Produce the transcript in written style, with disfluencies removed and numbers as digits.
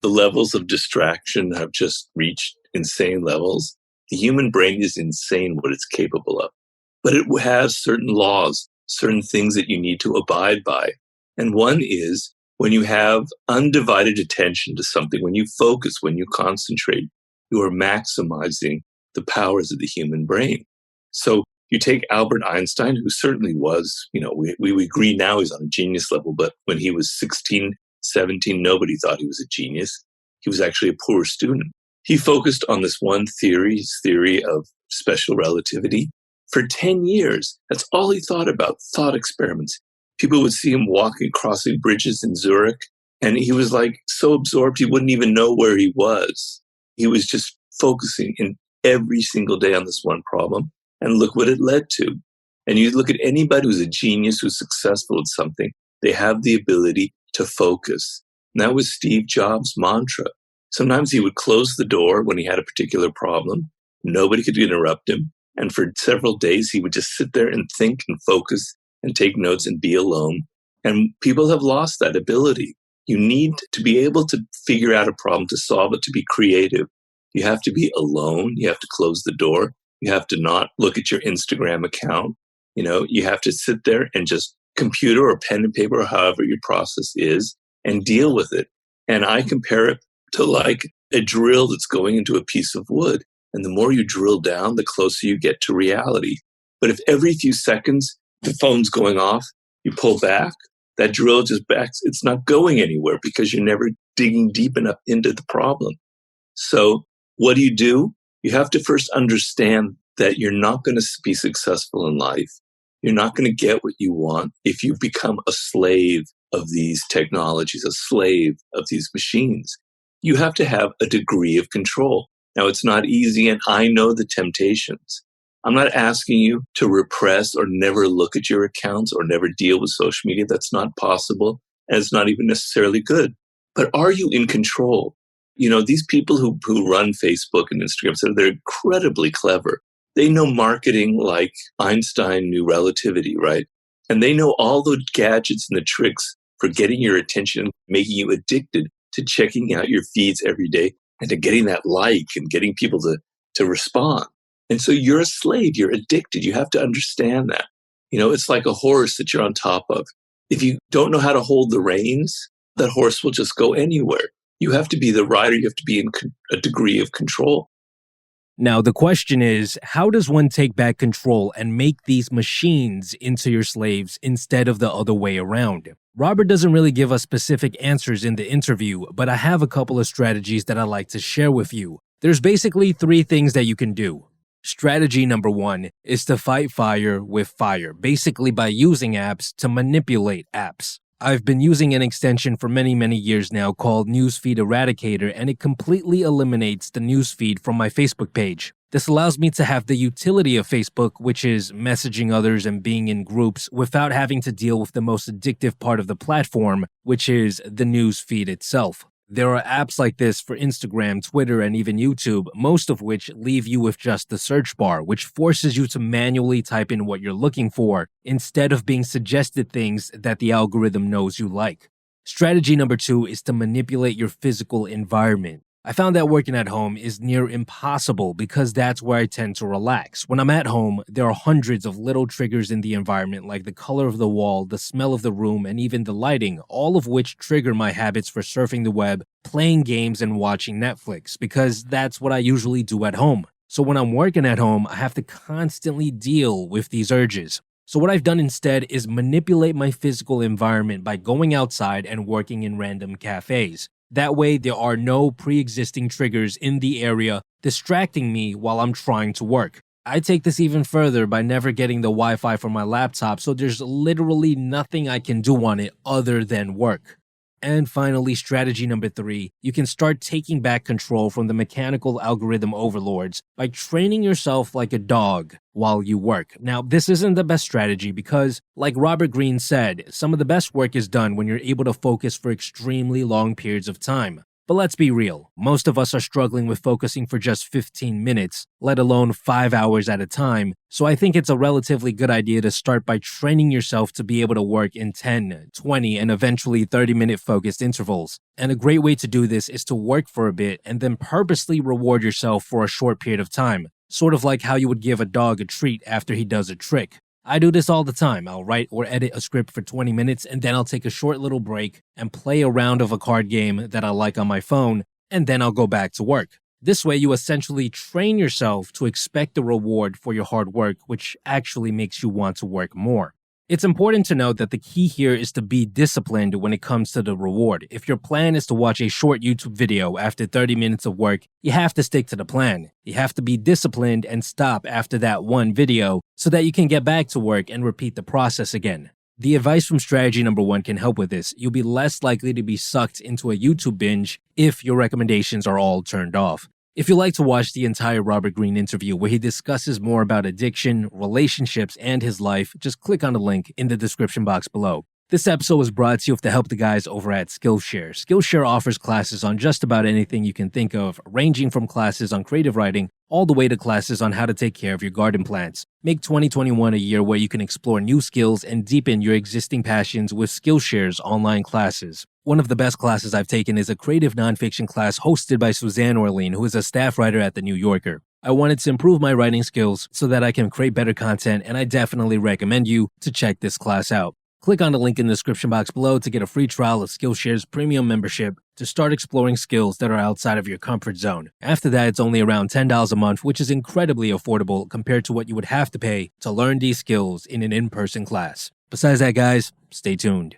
the levels of distraction have just reached insane levels. The human brain is insane what it's capable of. But it has certain laws, certain things that you need to abide by. And one is when you have undivided attention to something, when you focus, when you concentrate, you are maximizing the powers of the human brain. So you take Albert Einstein, who certainly was, we agree now he's on a genius level, but when he was 16, 17, nobody thought he was a genius. He was actually a poor student. He focused on this one theory, his theory of special relativity. For 10 years, that's all he thought about, thought experiments. People would see him walking, crossing bridges in Zurich, and he was like so absorbed he wouldn't even know where he was. He was just focusing in every single day on this one problem, and look what it led to. And you look at anybody who's a genius, who's successful at something, they have the ability to focus. And that was Steve Jobs' mantra. Sometimes he would close the door when he had a particular problem. Nobody could interrupt him. And for several days, he would just sit there and think and focus and take notes and be alone. And people have lost that ability. You need to be able to figure out a problem, to solve it, to be creative. You have to be alone. You have to close the door. You have to not look at your Instagram account. You have to sit there and just computer or pen and paper or however your process is and deal with it. And I compare it to like a drill that's going into a piece of wood. And the more you drill down, the closer you get to reality. But if every few seconds the phone's going off, you pull back, that drill just backs. It's not going anywhere because you're never digging deep enough into the problem. So what do? You have to first understand that you're not going to be successful in life. You're not going to get what you want if you become a slave of these technologies, a slave of these machines. You have to have a degree of control. Now, it's not easy, and I know the temptations. I'm not asking you to repress or never look at your accounts or never deal with social media. That's not possible, and it's not even necessarily good. But are you in control? These people who run Facebook and Instagram, so they're incredibly clever. They know marketing like Einstein knew relativity, right? And they know all the gadgets and the tricks for getting your attention, making you addicted to checking out your feeds every day and to getting that like and getting people to respond. And so you're a slave, you're addicted. You have to understand that. It's like a horse that you're on top of. If you don't know how to hold the reins, that horse will just go anywhere. You have to be the rider. You have to be in a degree of control. Now, the question is, how does one take back control and make these machines into your slaves instead of the other way around? Robert doesn't really give us specific answers in the interview, but I have a couple of strategies that I'd like to share with you. There's basically 3 things that you can do. Strategy number 1 is to fight fire with fire, basically by using apps to manipulate apps. I've been using an extension for many, many years now called Newsfeed Eradicator, and it completely eliminates the newsfeed from my Facebook page. This allows me to have the utility of Facebook, which is messaging others and being in groups, without having to deal with the most addictive part of the platform, which is the newsfeed itself. There are apps like this for Instagram, Twitter, and even YouTube, most of which leave you with just the search bar, which forces you to manually type in what you're looking for, instead of being suggested things that the algorithm knows you like. Strategy number 2 is to manipulate your physical environment. I found that working at home is near impossible because that's where I tend to relax. When I'm at home, there are hundreds of little triggers in the environment, like the color of the wall, the smell of the room, and even the lighting, all of which trigger my habits for surfing the web, playing games, and watching Netflix, because that's what I usually do at home. So when I'm working at home, I have to constantly deal with these urges. So what I've done instead is manipulate my physical environment by going outside and working in random cafes. That way, there are no pre-existing triggers in the area distracting me while I'm trying to work. I take this even further by never getting the Wi-Fi for my laptop, so there's literally nothing I can do on it other than work. And finally, strategy number 3, you can start taking back control from the mechanical algorithm overlords by training yourself like a dog while you work. Now, this isn't the best strategy because, like Robert Greene said, some of the best work is done when you're able to focus for extremely long periods of time. But let's be real, most of us are struggling with focusing for just 15 minutes, let alone 5 hours at a time, so I think it's a relatively good idea to start by training yourself to be able to work in 10, 20, and eventually 30-minute focused intervals. And a great way to do this is to work for a bit and then purposely reward yourself for a short period of time, sort of like how you would give a dog a treat after he does a trick. I do this all the time. I'll write or edit a script for 20 minutes and then I'll take a short little break and play a round of a card game that I like on my phone, and then I'll go back to work. This way, you essentially train yourself to expect a reward for your hard work, which actually makes you want to work more. It's important to note that the key here is to be disciplined when it comes to the reward. If your plan is to watch a short YouTube video after 30 minutes of work, you have to stick to the plan. You have to be disciplined and stop after that one video so that you can get back to work and repeat the process again. The advice from strategy number 1 can help with this. You'll be less likely to be sucked into a YouTube binge if your recommendations are all turned off. If you'd like to watch the entire Robert Greene interview where he discusses more about addiction, relationships, and his life, just click on the link in the description box below. This episode was brought to you with the help of the guys over at Skillshare. Skillshare offers classes on just about anything you can think of, ranging from classes on creative writing all the way to classes on how to take care of your garden plants. Make 2021 a year where you can explore new skills and deepen your existing passions with Skillshare's online classes. One of the best classes I've taken is a creative nonfiction class hosted by Suzanne Orlean, who is a staff writer at The New Yorker. I wanted to improve my writing skills so that I can create better content, and I definitely recommend you to check this class out. Click on the link in the description box below to get a free trial of Skillshare's premium membership to start exploring skills that are outside of your comfort zone. After that, it's only around $10 a month, which is incredibly affordable compared to what you would have to pay to learn these skills in an in-person class. Besides that, guys, stay tuned.